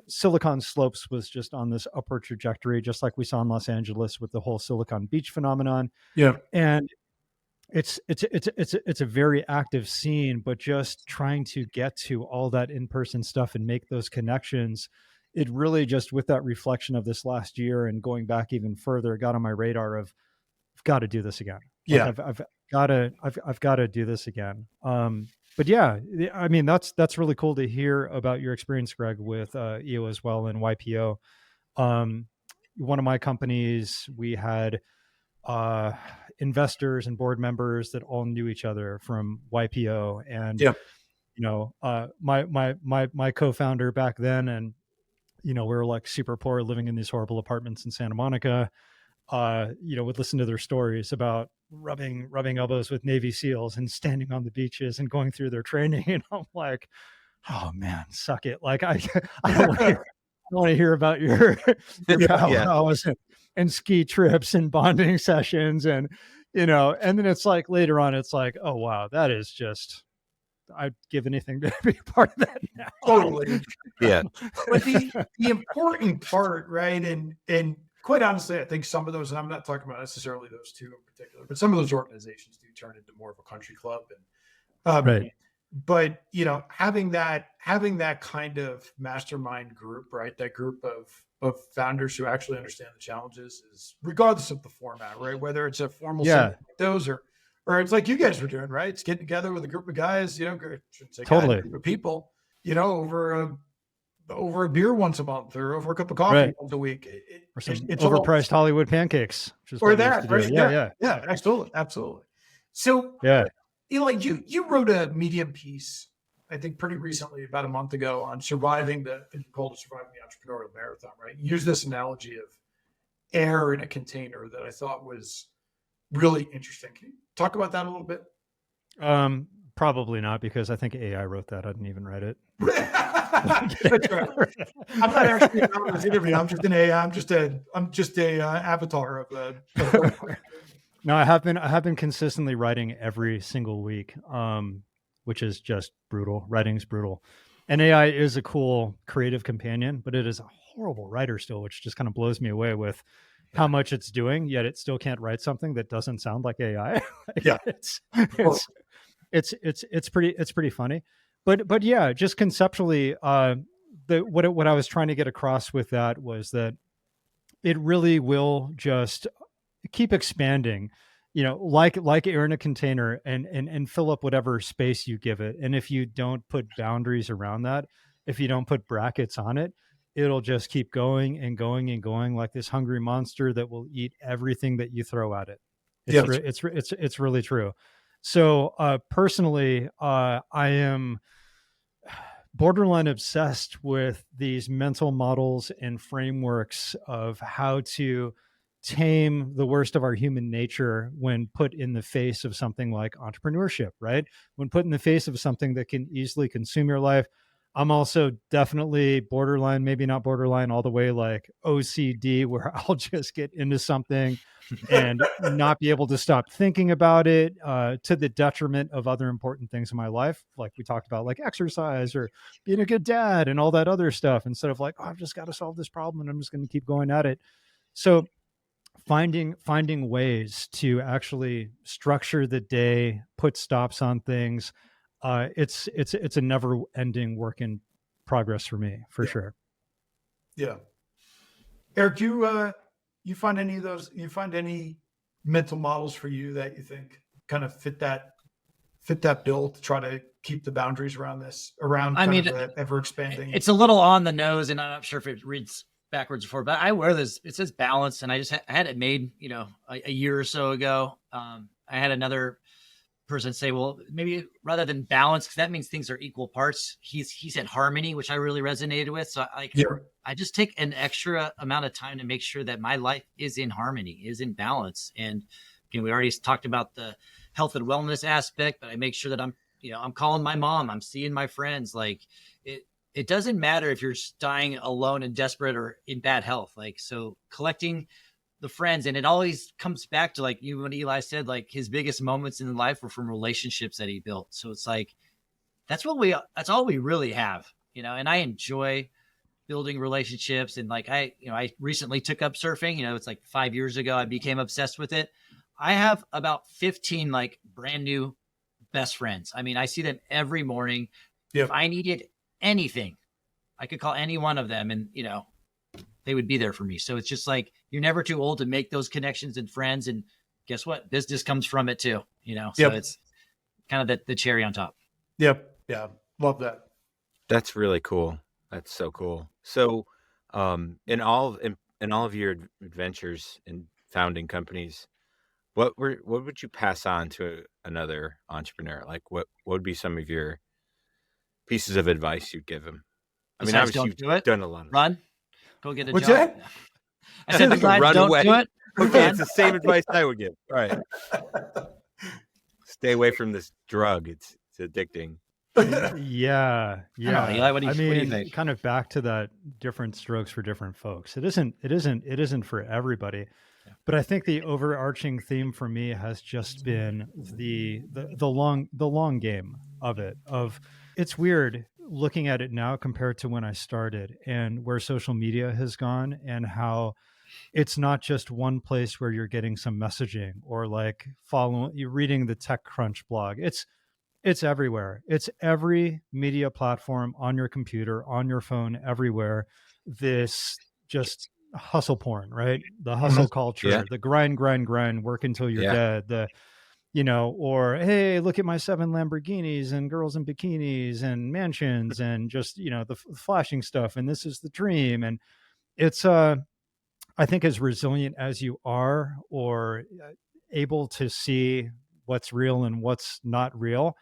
Silicon Slopes was just on this upward trajectory, just like we saw in Los Angeles with the whole Silicon Beach phenomenon. Yeah. And it's a very active scene, but just trying to get to all that in-person stuff and make those connections, it really just, with that reflection of this last year and going back even further, got on my radar of, I've got to do this again. Yeah. I've got to do this again. But yeah, I mean, that's really cool to hear about your experience, Greg, with EO as well and YPO. One of my companies, we had investors and board members that all knew each other from YPO, and my co-founder back then, and we were like super poor, living in these horrible apartments in Santa Monica. Would listen to their stories about rubbing elbows with Navy SEALs and standing on the beaches and going through their training. And I'm like, oh man, suck it. Like I don't want to hear about your powwows and ski trips and bonding sessions. And, and then it's like later on, it's like, oh wow, that is just, I'd give anything to be a part of that now. Totally. Yeah. But the important part, right? And quite honestly, I think some of those, and I'm not talking about necessarily those two in particular, but some of those organizations do turn into more of a country club. And right. But having that kind of mastermind group, right? That group of founders who actually understand the challenges, is regardless of the format, right? Whether it's a formal set like those or it's like you guys were doing, right? It's getting together with a group of guys, totally, group of people, over a beer once a month or over a cup of coffee once a week, or some overpriced Hollywood pancakes, or that, right? Yeah, absolutely. So, Eli, you wrote a Medium piece, I think pretty recently, about a month ago, on surviving the entrepreneurial marathon, right? You use this analogy of air in a container that I thought was really interesting. Can you talk about that a little bit? Probably not, because I think AI wrote that. I didn't even write it. That's right. I'm not actually on this interview. I'm just an AI. I'm just a avatar of the. No, I have been consistently writing every single week, which is just brutal. Writing's brutal, and AI is a cool creative companion, but it is a horrible writer still, which just kind of blows me away with how much it's doing. Yet it still can't write something that doesn't sound like AI. It's pretty funny. But yeah, just conceptually, what I was trying to get across with that was that it really will just keep expanding, like air in a container, and fill up whatever space you give it. And if you don't put boundaries around that, if you don't put brackets on it, it'll just keep going and going and going, like this hungry monster that will eat everything that you throw at it. It's really true. So personally, I am borderline obsessed with these mental models and frameworks of how to tame the worst of our human nature when put in the face of something like entrepreneurship, right? When put in the face of something that can easily consume your life. I'm also definitely borderline, maybe not borderline all the way, like OCD, where I'll just get into something and not be able to stop thinking about it, to the detriment of other important things in my life. Like we talked about, like exercise or being a good dad and all that other stuff, instead of like, oh, I've just got to solve this problem and I'm just going to keep going at it. So finding ways to actually structure the day, put stops on things. It's a never ending work in progress for me, for sure. Yeah. Eric, you find any of those, you find any mental models for you that you think kind of fit that bill to try to keep the boundaries around this, ever expanding? It's a little on the nose, and I'm not sure if it reads backwards before, but I wear this, it says balance, and I just had it made, a year or so ago. I had another person say, well, maybe rather than balance, because that means things are equal parts, he said harmony, which I really resonated with. So I just take an extra amount of time to make sure that my life is in harmony, is in balance. And we already talked about health and wellness aspect, but I make sure that I'm calling my mom, I'm seeing my friends. Like it doesn't matter if you're dying alone and desperate or in bad health. Like, so collecting the friends, and it always comes back to like you, when Eli said, like his biggest moments in life were from relationships that he built. So it's like, that's all we really have, and I enjoy building relationships. And like, I recently took up surfing, it's like 5 years ago, I became obsessed with it. I have about 15 like brand new best friends. I mean, I see them every morning. Yep. If I needed anything, I could call any one of them and, they would be there for me. So it's just like, you're never too old to make those connections and friends. And guess what? Business comes from it too, so Yep. it's kind of the cherry on top. Yep. Yeah. Love that. That's really cool. That's so cool. So, in all of your adventures in founding companies, what would you pass on to another entrepreneur? Like, what would be some of your pieces of advice you'd give him? I mean, Besides, obviously don't do you've it. done a lot of Run, go get a What's job. that? I said, besides, Run don't away. do it. Okay, Run. it's the same advice I would give. All right. Stay away from this drug. It's addicting. Yeah. Eli, what do you think? Kind of back to that different strokes for different folks. It isn't for everybody. Yeah. But I think the overarching theme for me has just been the long game of it. It's weird looking at it now compared to when I started and where social media has gone, and how it's not just one place where you're getting some messaging or like you're reading the TechCrunch blog. It's everywhere. It's every media platform on your computer, on your phone, everywhere. This just hustle porn, right? The hustle culture, Yeah. the grind, work until you're dead. Or, hey, look at my 7 Lamborghinis and girls in bikinis and mansions and just, the flashing stuff. And this is the dream. And it's, I think as resilient as you are, or able to see what's real and what's not real,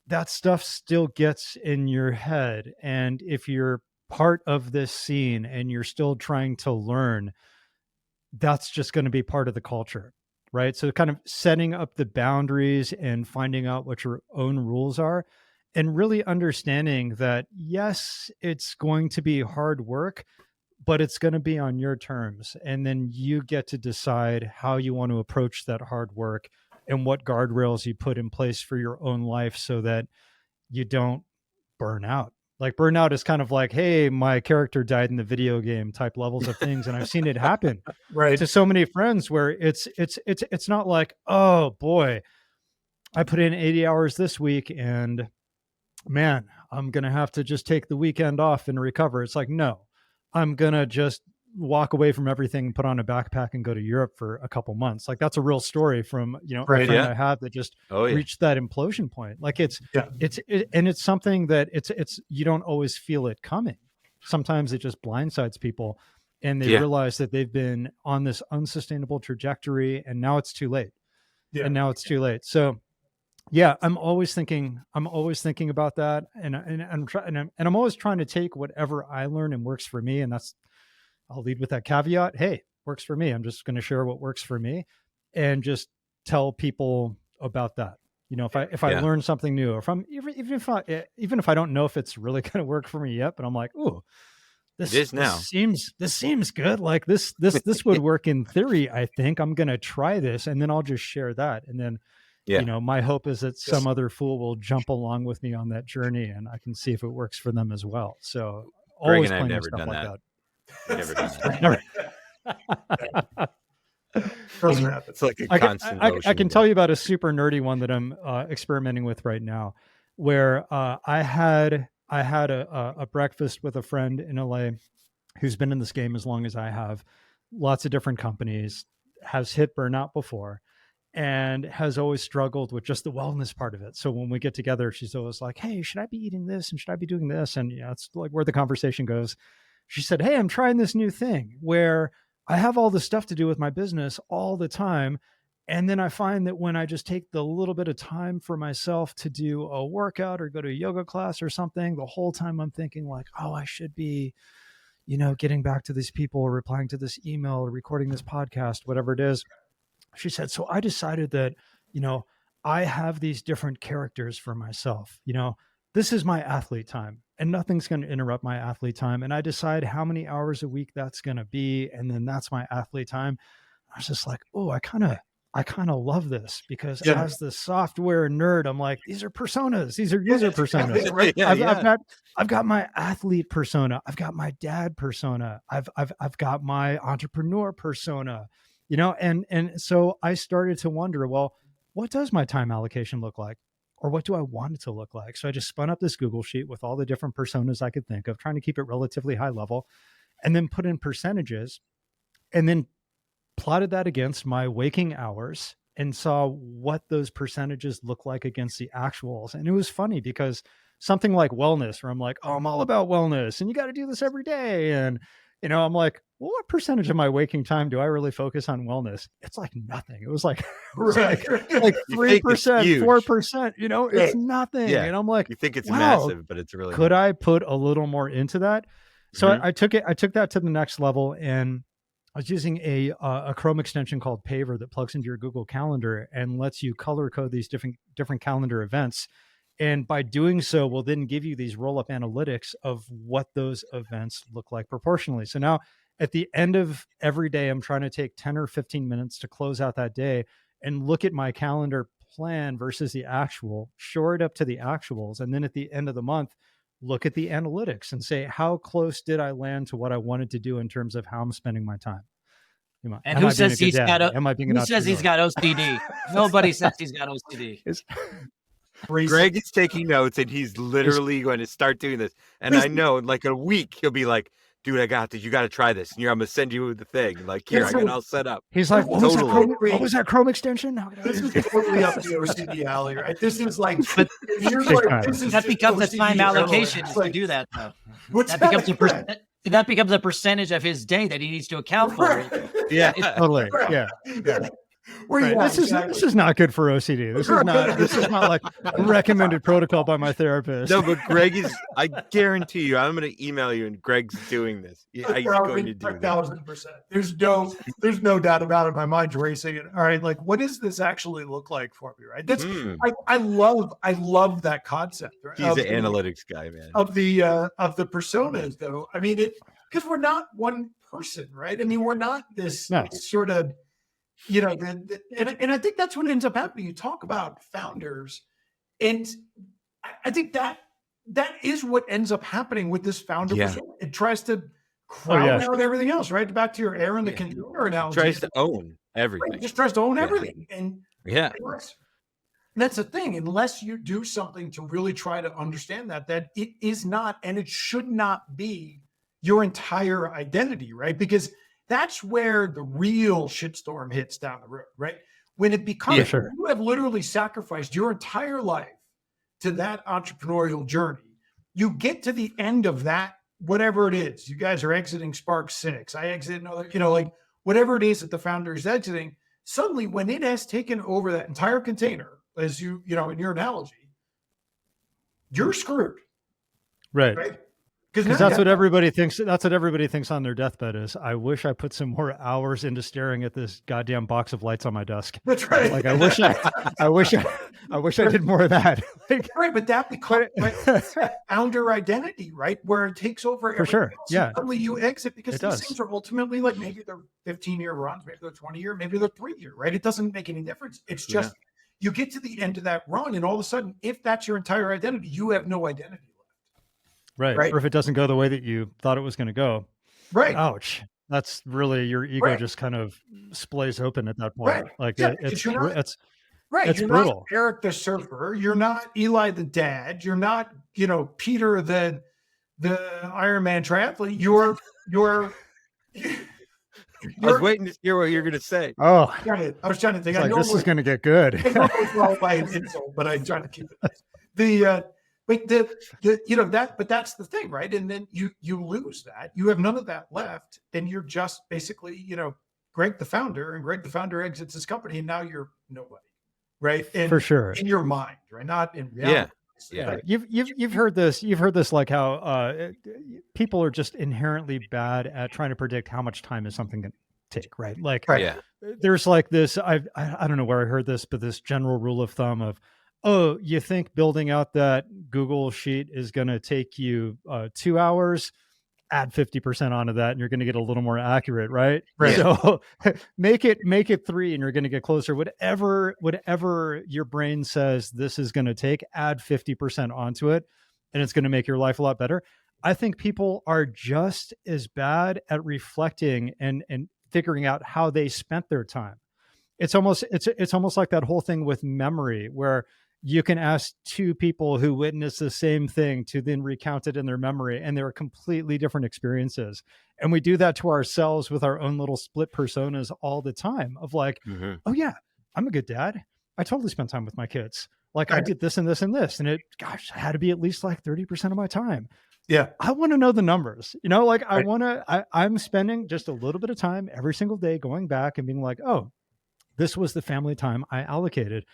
that stuff still gets in your head. And if you're part of this scene and you're still trying to learn, that's just going to be part of the culture, right? So kind of setting up the boundaries and finding out what your own rules are, and really understanding that, yes, it's going to be hard work, but it's going to be on your terms. And then you get to decide how you want to approach that hard work and what guardrails you put in place for your own life so that you don't burn out. Like, burnout is kind of like, hey, my character died in the video game type levels of things. And I've seen it happen Right. to so many friends where it's not like, oh boy, I put in 80 hours this week and man, I'm going to have to just take the weekend off and recover. It's like, no, I'm going to just walk away from everything and put on a backpack and go to Europe for a couple months. Like, that's a real story from, a friend I had that just reached that implosion point. Like it's something that it's, you don't always feel it coming. Sometimes it just blindsides people and they realize that they've been on this unsustainable trajectory and now it's too late. Too late. So yeah, I'm always thinking about that. And I'm always trying to take whatever I learn and works for me. And I'll lead with that caveat. Hey, works for me. I'm just going to share what works for me and just tell people about that. If I learn something new, or if I'm, even if I don't know if it's really going to work for me yet, but I'm like, ooh, this seems good. Like this would work in theory. I think I'm going to try this, and then I'll just share that. And then, my hope is that some other fool will jump along with me on that journey and I can see if it works for them as well. So always playing with stuff like that. Never done that. It's like a constant I can tell you about a super nerdy one that I'm experimenting with right now, where I had a breakfast with a friend in LA who's been in this game as long as I have, lots of different companies, has hit burnout before, and has always struggled with just the wellness part of it. So when we get together, she's always like, hey, should I be eating this? And should I be doing this? And it's like where the conversation goes. She said, hey, I'm trying this new thing where I have all this stuff to do with my business all the time. And then I find that when I just take the little bit of time for myself to do a workout or go to a yoga class or something, the whole time I'm thinking like, oh, I should be, getting back to these people or replying to this email or recording this podcast, whatever it is. She said, so I decided that, I have these different characters for myself. This is my athlete time and nothing's going to interrupt my athlete time. And I decide how many hours a week that's going to be. And then that's my athlete time. I was just like, oh, I kind of love this because as the software nerd, I'm like, these are personas. These are user personas. Right. I've got my athlete persona. I've got my dad persona. I've got my entrepreneur persona, and so I started to wonder, well, what does my time allocation look like? Or what do I want it to look like? So I just spun up this Google sheet with all the different personas I could think of, trying to keep it relatively high level, and then put in percentages, and then plotted that against my waking hours and saw what those percentages look like against the actuals. And it was funny because something like wellness, where I'm like, oh, I'm all about wellness and you got to do this every day. And, I'm like, well, what percentage of my waking time do I really focus on wellness? It's like nothing. It was like, like 3%, 4%, it's nothing. Yeah. And I'm like, You think it's wow, massive, but it's really could not. I put a little more into that? So I took that to the next level, and I was using a Chrome extension called Paver that plugs into your Google Calendar and lets you color code these different calendar events. And by doing so, will then give you these roll-up analytics of what those events look like proportionally. So now at the end of every day, I'm trying to take 10 or 15 minutes to close out that day and look at my calendar plan versus the actual, shore it up to the actuals. And then at the end of the month, look at the analytics and say, how close did I land to what I wanted to do in terms of how I'm spending my time? And who says he's got OCD? Nobody says he's got OCD. Greg is taking notes and he's literally going to start doing this. And I know in like a week, he'll be like, dude, I got this. You got to try this. And I'm going to send you the thing. Like, here, I got it all set up. He's like, what was that Chrome extension? This is totally up to the OCD alley, right? This is like, that becomes a time allocation to do that, though. That becomes a percentage of his day that he needs to account for. Yeah, totally. Yeah. Right. This is not good for OCD. This is not like recommended protocol by my therapist. No, but Greg is. I guarantee you, I'm going to email you, and Greg's doing this. Yeah, he's going to do 1,000%. There's no doubt about it. My mind's racing. All right, like, what does this actually look like for me? Right. That's I love that concept. Right? He's an analytics guy, man. Of the personas, though. I mean, because we're not one person, right? I mean, we're not this sort of. And I think that's what ends up happening. You talk about founders, and I think that is what ends up happening with this founder. Yeah. It tries to crowd out everything else, right? Back to your Aaron, the consumer analogy. It tries to own everything. Right? It just tries to own everything. And yeah, that's the thing. Unless you do something to really try to understand that it is not, and it should not be your entire identity, right? Because that's where the real shitstorm hits down the road, right? When it becomes, you have literally sacrificed your entire life to that entrepreneurial journey. You get to the end of that, whatever it is. You guys are exiting Spark6. I exit another, like whatever it is that the founder is exiting. Suddenly, when it has taken over that entire container, as in your analogy, you're screwed. Right? Because that's what everybody thinks. That's what everybody thinks on their deathbed is. I wish I put some more hours into staring at this goddamn box of lights on my desk. That's right. Like I wish I did more of that. Right, but that becomes founder identity, right? Where it takes over. For sure. Yeah. Suddenly you exit because these things are ultimately like maybe they're 15-year runs, maybe they're 20-year, maybe they're 3-year, right? It doesn't make any difference. It's just you get to the end of that run, and all of a sudden, if that's your entire identity, you have no identity. Right. Or if it doesn't go the way that you thought it was going to go. Right. Ouch. That's really your ego just kind of splays open at that point. Right. Like it's you're brutal. Not Eric the surfer. You're not Eli the dad. You're not, Peter the Ironman triathlete. You're I was waiting to hear what you're going to say. Oh, I was trying to think. Like, this is going to get good. By an insult, but I'm trying to keep it. But that's the thing, right? And then you lose that. You have none of that left, and you're just basically, Greg the founder, and Greg the founder exits his company, and now you're nobody, right? And for sure, in your mind, right? Not in reality. Yeah. You've heard this. You've heard this, like how people are just inherently bad at trying to predict how much time is something take, right? Like Right. Yeah. there's like this, I don't know where I heard this, but this general rule of thumb of, oh, you think building out that Google sheet is going to take you 2 hours? Add 50% onto that and you're going to get a little more accurate, right? Right. So make it 3 and you're going to get closer. Whatever your brain says this is going to take, add 50% onto it and it's going to make your life a lot better. I think people are just as bad at reflecting and figuring out how they spent their time. It's almost like that whole thing with memory where you can ask 2 people who witnessed the same thing to then recount it in their memory, and they're completely different experiences. And we do that to ourselves with our own little split personas all the time of like, oh yeah, I'm a good dad. I totally spent time with my kids. Like I did this and this and this, and it had to be at least like 30% of my time. Yeah. I want to know the numbers, like I'm spending just a little bit of time every single day going back and being like, oh, this was the family time I allocated.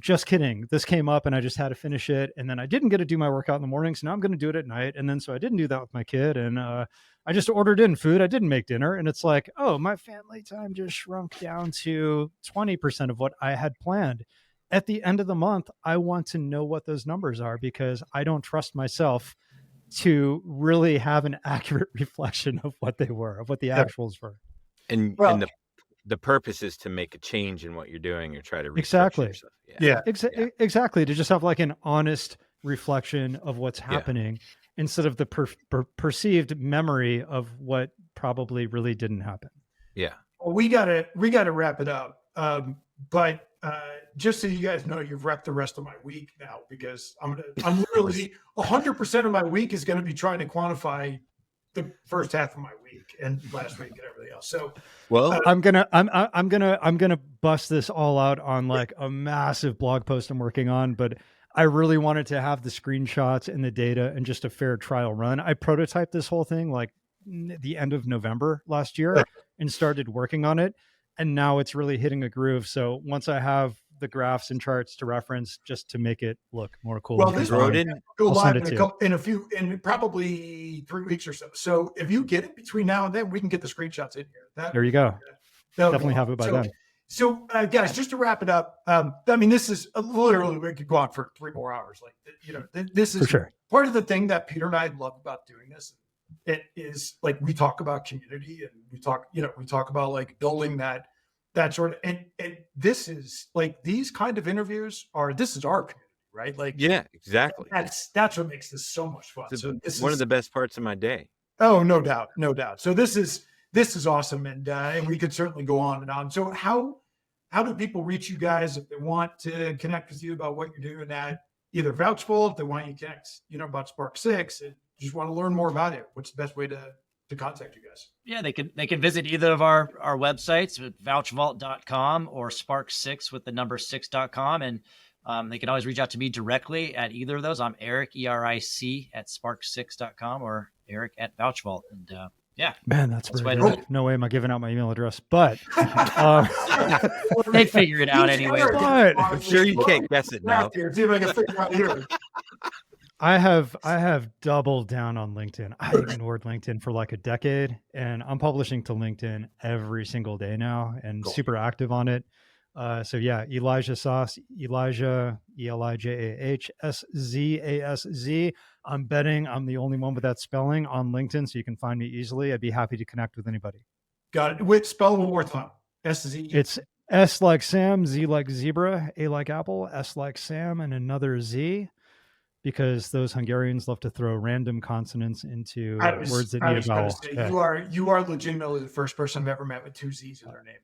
Just kidding. This came up and I just had to finish it. And then I didn't get to do my workout in the morning. So now I'm going to do it at night. And then, so I didn't do that with my kid. And I just ordered in food. I didn't make dinner. And it's like, oh, my family time just shrunk down to 20% of what I had planned. At the end of the month, I want to know what those numbers are because I don't trust myself to really have an accurate reflection of what they were, of what the actuals were. And the purpose is to make a change in what you're doing or try to exactly yourself. Exactly, to just have like an honest reflection of what's happening instead of the perceived memory of what probably really didn't happen. Well, we gotta wrap it up, but just so you guys know, you've wrecked the rest of my week now because I'm literally 100% of my week is going to be trying to quantify the first half of my week and last week and everything else. So, well, I'm gonna bust this all out on like a massive blog post I'm working on, but I really wanted to have the screenshots and the data and just a fair trial run. I prototyped this whole thing like the end of November last year and started working on it. And now it's really hitting a groove. So once I have the graphs and charts to reference just to make it look more cool. Well, this will go live in probably 3 weeks or so. So if you get it between now and then, we can get the screenshots in here. There you go. Definitely have it by then. So guys, just to wrap it up, I mean, this is literally, we could go on for 3 more hours. Like, this is part of the thing that Peter and I love about doing this. It is like, we talk about community and we talk about like building that sort of, and this is like, these kind of interviews this is our community, right? Like, yeah, exactly. That's what makes this so much fun. So this one of the best parts of my day. Oh, no doubt. So this is awesome. And we could certainly go on and on. So how do people reach you guys if they want to connect with you about what you're doing at either Vouch Vault, if they want you to connect, about Spark6 and just want to learn more about it? What's the best way to contact you guys? Yeah, they can visit either of our websites at vouchvault.com or Spark6 with the number 6.com. And they can always reach out to me directly at either of those. I'm Eric, ERIC at Spark6.com or Eric at Vouch Vault. And yeah, man, that's really good. No way am I giving out my email address, but they figure it out anyway. I'm sure you can't guess it now. See if I can figure out here. I have doubled down on LinkedIn. I ignored LinkedIn for like a decade, and I'm publishing to LinkedIn every single day now and super active on it. So yeah, Elijah Szasz, Elijah, ELIJAHSZASZ. I'm betting I'm the only one with that spelling on LinkedIn, so you can find me easily. I'd be happy to connect with anybody. Got it. Wait, spell one more time. S-Z. It's S like Sam, Z like zebra, A like apple, S like Sam, and another Z. Because those Hungarians love to throw random consonants into words that need a vowel. You are legitimately the first person I've ever met with 2 Z's in their name.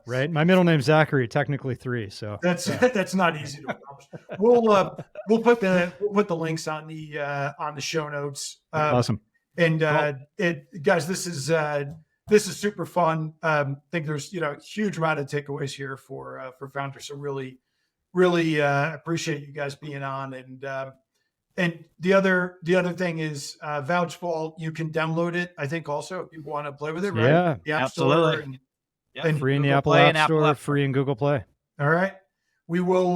Right. My middle name's Zachary, technically 3. So that's not easy to accomplish. We'll put the links on the show notes. Awesome. And guys, this is super fun. I think there's huge amount of takeaways here for founders. So really appreciate you guys being on. And the other thing is Vouch Vault. You can download it, I think, also if you want to play with it, right? Yeah, the App absolutely. Store and free in the Apple App Store, free in Google Play. All right, we will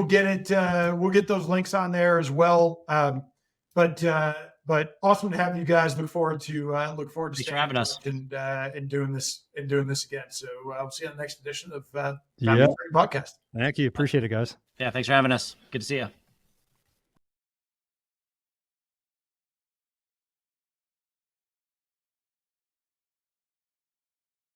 get it. We'll get those links on there as well. But But awesome to have you guys. Look forward to Thanks for staying having in us. touch and doing this again. So we'll see you on the next edition of Yeah. Podcast. Thank you. Appreciate it, guys. Yeah, thanks for having us. Good to see you.